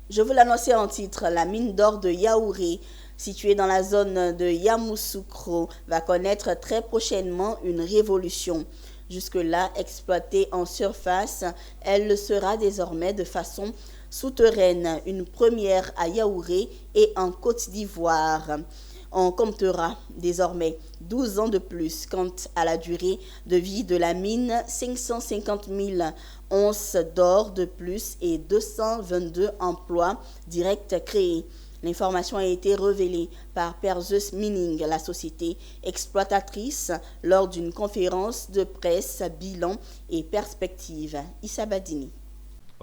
Je vous l'annonçais en titre, la mine d'or de Yaouré, située dans la zone de Yamoussoukro, va connaître très prochainement une révolution. Jusque-là exploitée en surface, elle le sera désormais de façon souterraine, une première à Yaouré et en Côte d'Ivoire. On comptera désormais 12 ans de plus quant à la durée de vie de la mine, 550 000 onces d'or de plus et 222 emplois directs créés. L'information a été révélée par Perseus Mining, la société exploitatrice, lors d'une conférence de presse bilan et perspective. Issa Badini.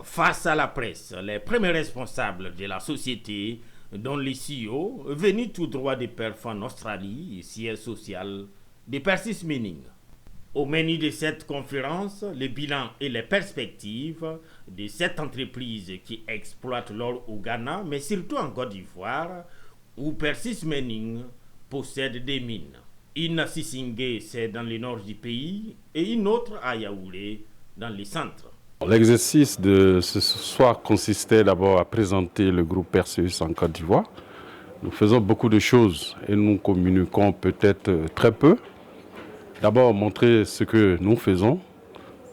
Face à la presse, les premiers responsables de la société, dont les CEO, venus tout droit de Perth en Australie, siège social de Perseus Mining. Au menu de cette conférence, le bilan et les perspectives de cette entreprise qui exploite l'or au Ghana, mais surtout en Côte d'Ivoire, où Perseus Mining possède des mines. Une à Sissingué, c'est dans le nord du pays, et une autre à Yaouré, dans le centre. L'exercice de ce soir consistait d'abord à présenter le groupe Perseus en Côte d'Ivoire. Nous faisons beaucoup de choses et nous communiquons peut-être très peu. D'abord montrer ce que nous faisons,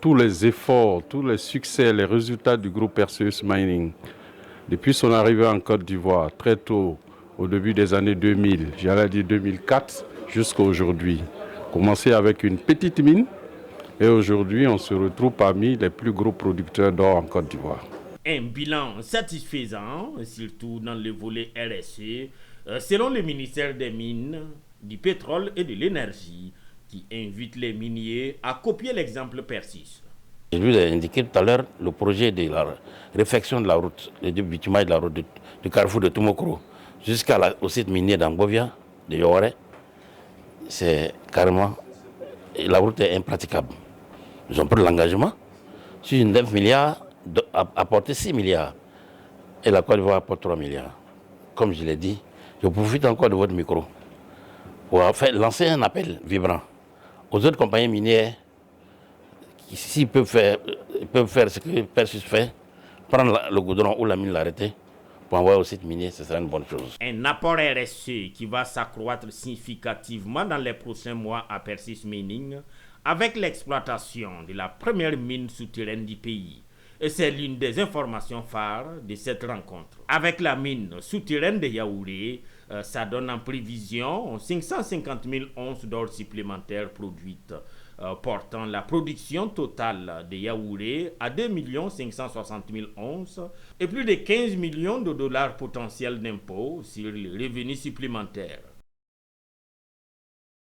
tous les efforts, tous les succès, les résultats du groupe Perseus Mining. Depuis son arrivée en Côte d'Ivoire, très tôt, au début des années 2000, j'allais dire 2004, jusqu'à aujourd'hui. Commencé avec une petite mine. Et aujourd'hui, on se retrouve parmi les plus gros producteurs d'or en Côte d'Ivoire. Un bilan satisfaisant, surtout dans le volet RSE, selon le ministère des Mines, du Pétrole et de l'Énergie, qui invite les miniers à copier l'exemple Perseus. Je lui ai indiqué tout à l'heure le projet de la réfection de la route, le bitumage de la route du carrefour de Tumokro jusqu'au site minier d'Angovia, de Yaouré. C'est carrément, la route est impraticable. Ils ont pris l'engagement sur 9 milliards apporter 6 milliards. Et la Côte d'Ivoire apporte 3 milliards. Comme je l'ai dit, je profite encore de votre micro pour lancer un appel vibrant aux autres compagnies minières qui, s'ils peuvent faire ce que Perseus fait, prendre le goudron ou la mine l'arrêter pour envoyer au site minier, ce sera une bonne chose. Un apport RSE qui va s'accroître significativement dans les prochains mois à Perseus Mining, avec l'exploitation de la première mine souterraine du pays. Et c'est l'une des informations phares de cette rencontre. Avec la mine souterraine de Yaouré, ça donne en prévision 550 000 onces d'or supplémentaires produites, portant la production totale de Yaouré à 2 560 000 onces et plus de 15 millions de dollars potentiels d'impôts sur les revenus supplémentaires.